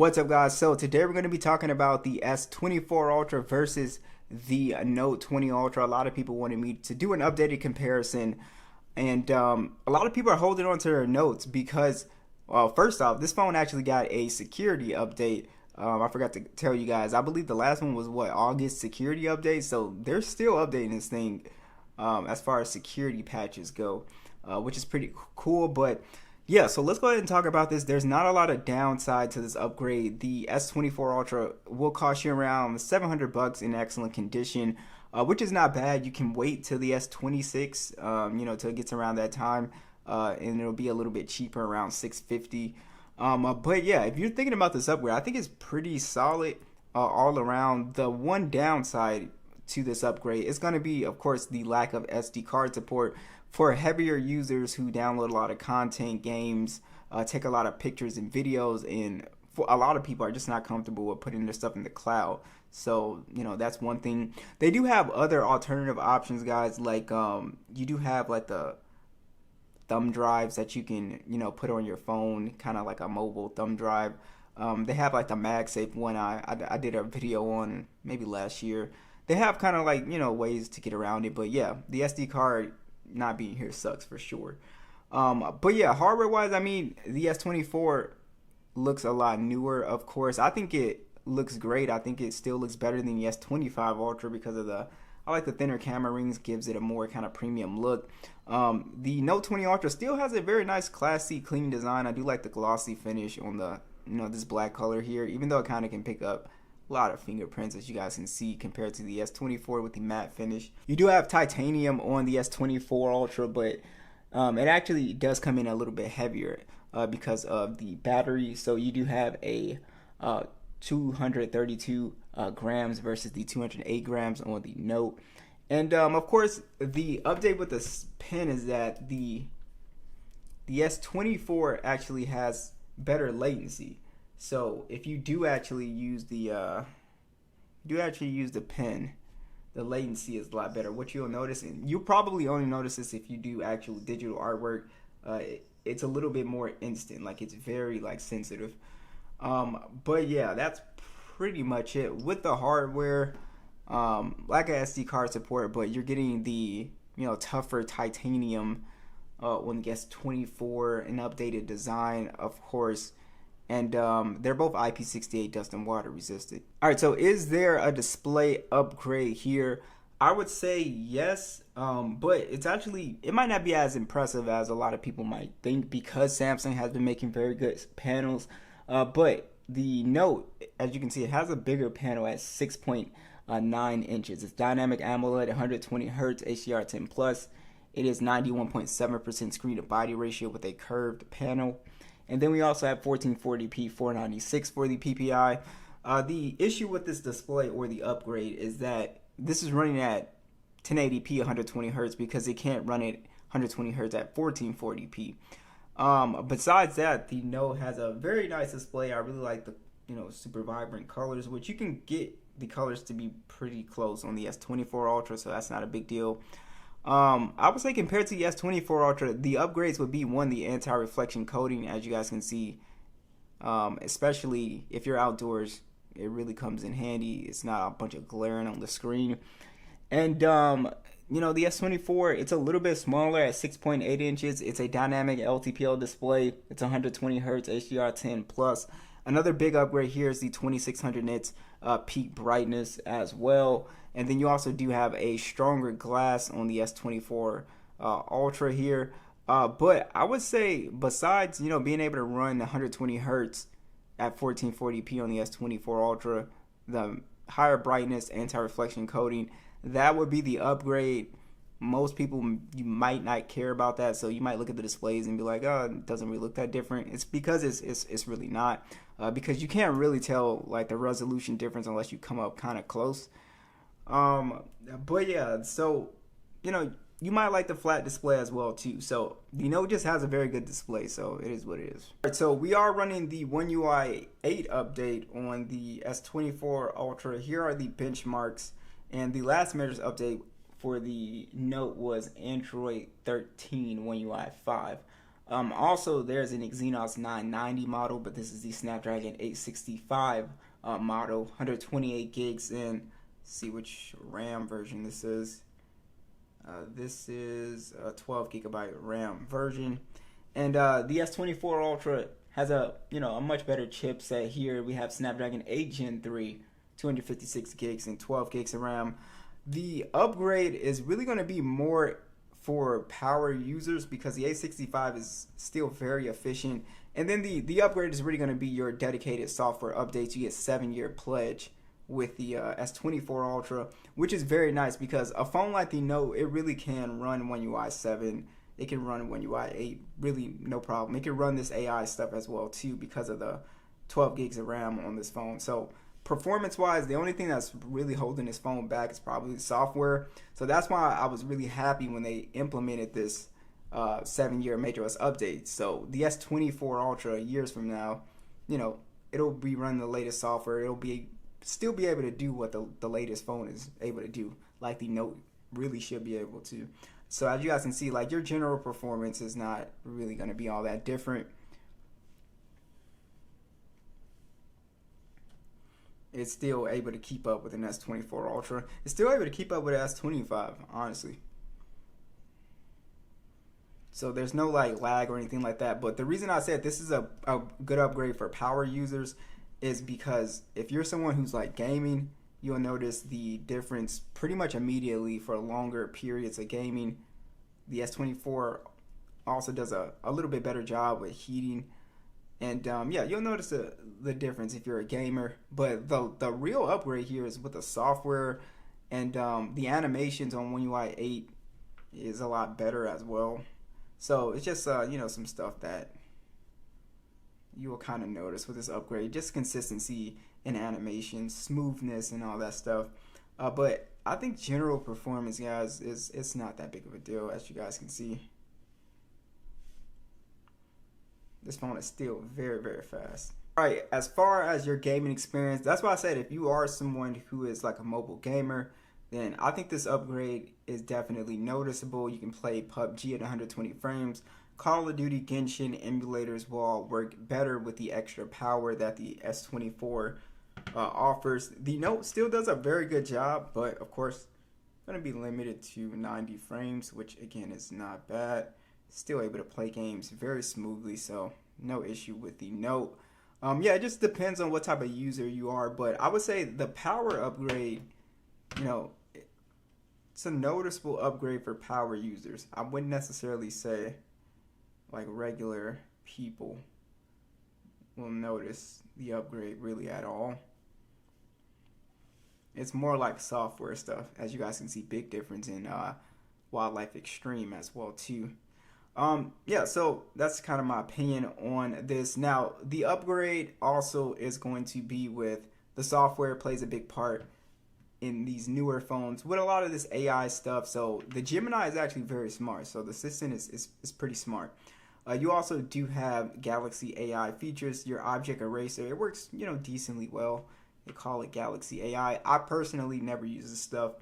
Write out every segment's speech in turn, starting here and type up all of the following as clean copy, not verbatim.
What's up, guys? So today we're going to be talking about the S24 Ultra versus the Note 20 Ultra. A lot of people wanted me to do an updated comparison, and a lot of people are holding on to their Notes because, well, first off, this phone actually got a security update. I forgot to tell you guys. I believe the last one was August security update. So they're still updating this thing as far as security patches go, which is pretty cool. But yeah, so let's go ahead and talk about this. There's not a lot of downside to this upgrade. The S24 Ultra will cost you around $700 in excellent condition, which is not bad. You can wait till the S26, till it gets around that time, and it'll be a little bit cheaper, around $650. But yeah, if you're thinking about this upgrade, I think it's pretty solid all around. The one downside to this upgrade is going to be, of course, the lack of SD card support. For heavier users who download a lot of content, games, take a lot of pictures and videos, and for a lot of people are just not comfortable with putting their stuff in the cloud. So, that's one thing. They do have other alternative options, guys, like you do have like the thumb drives that you can, put on your phone, kind of like a mobile thumb drive. They have like the MagSafe one I did a video on maybe last year. They have kind of like, ways to get around it. But yeah, the SD card not being here sucks for sure. But yeah, hardware wise, I mean, the S24 looks a lot newer, of course. I think it looks great. I think it still looks better than the S25 Ultra because of I like the thinner camera rings, gives it a more kind of premium look. The Note 20 Ultra still has a very nice, classy, clean design. I do like the glossy finish on the, this black color here, even though it kind of can pick up a lot of fingerprints, as you guys can see, compared to the S24 with the matte finish. You do have titanium on the S24 Ultra, but it actually does come in a little bit heavier because of the battery. So you do have a 232 grams versus the 208 grams on the Note. And of course, the update with the pen is that the S24 actually has better latency. So if you do actually use the pen, the latency is a lot better. What you'll notice, and you'll probably only notice this if you do actual digital artwork, it's a little bit more instant. Like, it's very sensitive. But yeah, that's pretty much it with the hardware. Like a SD card support, but you're getting the tougher titanium on the S24, an updated design, of course. And they're both IP68 dust and water resistant. Alright, so is there a display upgrade here? I would say yes, but it might not be as impressive as a lot of people might think because Samsung has been making very good panels. But the Note, as you can see, it has a bigger panel at 6.9 inches. It's dynamic AMOLED, 120 Hz, HDR10+. It is 91.7% screen to body ratio with a curved panel. And then we also have 1440p 496 for the PPI. The issue with this display, or the upgrade, is that this is running at 1080p 120 Hz because it can't run at 120 Hz at 1440p. Besides that, the Note has a very nice display. I really like the super vibrant colors, which you can get the colors to be pretty close on the S24 Ultra, so that's not a big deal. I would say compared to the S24 Ultra, the upgrades would be, one, the anti-reflection coating, as you guys can see, especially if you're outdoors, it really comes in handy. It's not a bunch of glaring on the screen. And the S24, it's a little bit smaller at 6.8 inches. It's a dynamic LTPO display. It's 120 Hz HDR10+. Another big upgrade here is the 2600 nits peak brightness as well. And then you also do have a stronger glass on the S24 Ultra here. But I would say, besides being able to run 120 Hz at 1440p on the S24 Ultra, the higher brightness, anti-reflection coating, that would be the upgrade. Most people, you might not care about that, so you might look at the displays and be like, oh, it doesn't really look that different. It's because it's really not, because you can't really tell the resolution difference unless you come up kind of close. But yeah, so you might like the flat display as well too. So the Note just has a very good display, so it is what it is. Alright, so we are running the One UI 8 update on the S24 Ultra. Here are the benchmarks, and the last measures update for the Note was Android 13 One UI 5. Also, there's an Exynos 990 model, but this is the Snapdragon 865 model, 128 gigs in. See which RAM version this is. This is a 12 gigabyte RAM version, and the S24 Ultra has a a much better chipset here. We have Snapdragon 8 Gen 3, 256 gigs and 12 gigs of RAM. The upgrade is really going to be more for power users because the 865 is still very efficient, and then the upgrade is really going to be your dedicated software updates. You get 7-year pledge with the S24 Ultra, which is very nice because a phone like the Note, it really can run One UI 7. It can run One UI 8, really no problem. It can run this AI stuff as well too because of the 12 gigs of RAM on this phone. So performance wise, the only thing that's really holding this phone back is probably the software. So that's why I was really happy when they implemented this 7-year macOS update. So the S24 Ultra, years from now, it'll be running the latest software. It'll still be able to do what the latest phone is able to do, like the Note really should be able to. So as you guys can see, like, your general performance is not really going to be all that different. It's still able to keep up with an S24 Ultra. It's still able to keep up with an S25, honestly. So there's no like lag or anything like that. But the reason I said this is a good upgrade for power users is because if you're someone who's like gaming, you'll notice the difference pretty much immediately for longer periods of gaming. The S24 also does a little bit better job with heating. And yeah, you'll notice the difference if you're a gamer. But the real upgrade here is with the software, and the animations on One UI 8 is a lot better as well. So it's just some stuff that you will kind of notice with this upgrade, just consistency in animation, smoothness, and all that stuff. But I think general performance, guys, it's not that big of a deal, as you guys can see. This phone is still very, very fast. All right, as far as your gaming experience, that's why I said if you are someone who is like a mobile gamer, then I think this upgrade is definitely noticeable. You can play PUBG at 120 frames. Call of Duty Genshin emulators will all work better with the extra power that the S24 offers. The Note still does a very good job, but of course, going to be limited to 90 frames, which again is not bad. Still able to play games very smoothly, so no issue with the Note. Yeah, it just depends on what type of user you are, but I would say the power upgrade, it's a noticeable upgrade for power users. I wouldn't necessarily say like regular people will notice the upgrade really at all. It's more like software stuff. As you guys can see, big difference in Wildlife Extreme as well too. Yeah, so that's kind of my opinion on this. Now, the upgrade also is going to be with the software plays a big part in these newer phones with a lot of this AI stuff. So the Gemini is actually very smart. So the assistant is pretty smart. You also do have Galaxy AI features. Your object eraser, it works, decently well. They call it Galaxy AI. I personally never use this stuff.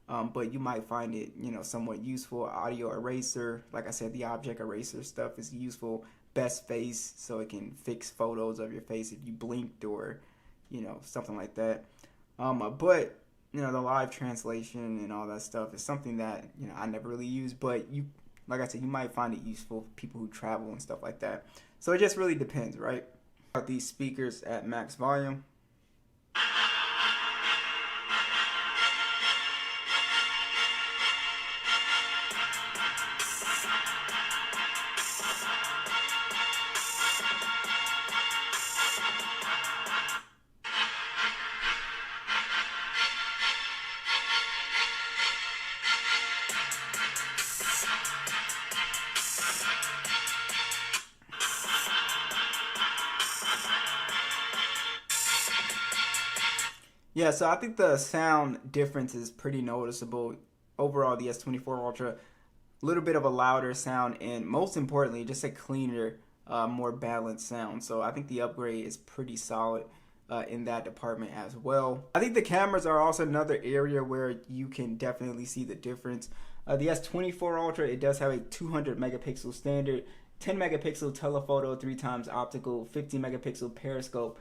But you might find it, somewhat useful. Audio eraser, like I said, the object eraser stuff is useful. Best face, so it can fix photos of your face if you blinked or, something like that. But the live translation and all that stuff is something that I never really use. But like I said, you might find it useful for people who travel and stuff like that. So it just really depends, right? These speakers at max volume. Yeah, so I think the sound difference is pretty noticeable. Overall, the S24 Ultra, a little bit of a louder sound, and most importantly, just a cleaner, more balanced sound. So I think the upgrade is pretty solid in that department as well. I think the cameras are also another area where you can definitely see the difference. The S24 Ultra, it does have a 200 megapixel standard, 10 megapixel telephoto, 3 times optical, 50 megapixel periscope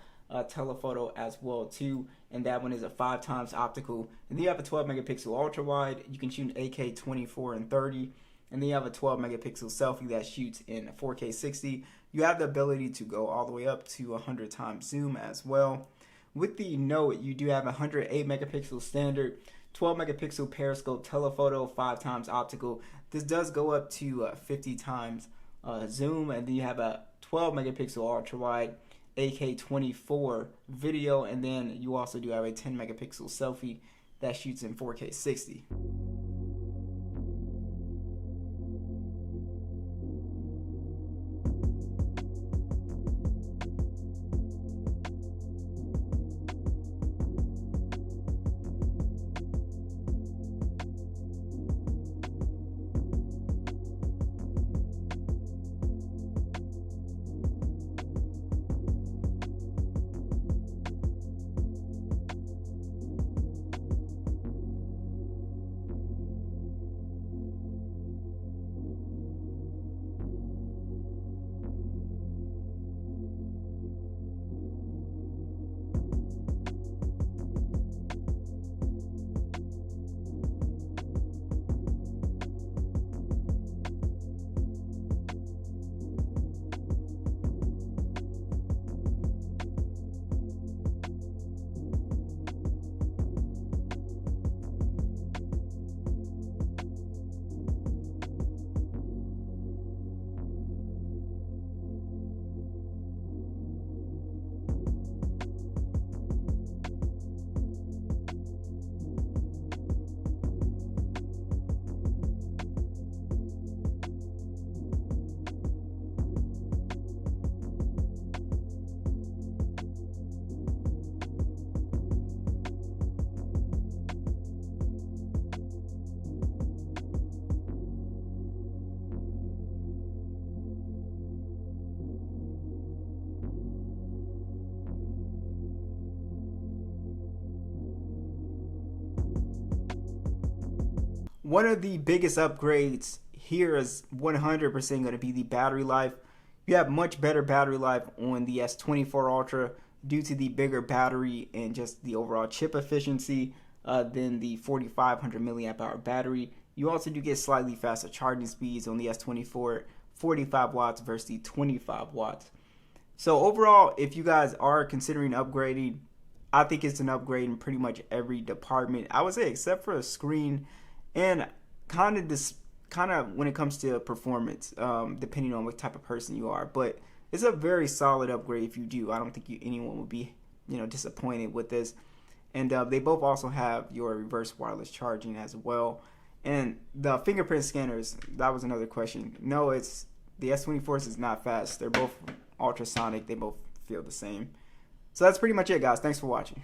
telephoto as well too, and that one is a 5 times optical. And then you have a 12 megapixel ultra wide. You can shoot in 8K 24 and 30. And then you have a 12 megapixel selfie that shoots in 4K 60. You have the ability to go all the way up to 100 times zoom as well. With the Note, you do have a 108 megapixel standard, 12 megapixel periscope telephoto, 5 times optical. This does go up to 50 times zoom, and then you have a 12 megapixel ultra wide, 8K 24 video, and then you also do have a 10 megapixel selfie that shoots in 4K 60. One of the biggest upgrades here is 100% going to be the battery life. You have much better battery life on the S24 Ultra due to the bigger battery and just the overall chip efficiency than the 4500 milliamp hour battery. You also do get slightly faster charging speeds on the S24, 45 watts versus the 25 watts. So overall, if you guys are considering upgrading, I think it's an upgrade in pretty much every department. I would say except for a screen and kind of when it comes to performance, depending on what type of person you are. But it's a very solid upgrade if you do. I don't think anyone would be disappointed with this. And they both also have your reverse wireless charging as well. And the fingerprint scanners, that was another question. No, it's the S24s is not fast. They're both ultrasonic. They both feel the same. So that's pretty much it, guys. Thanks for watching.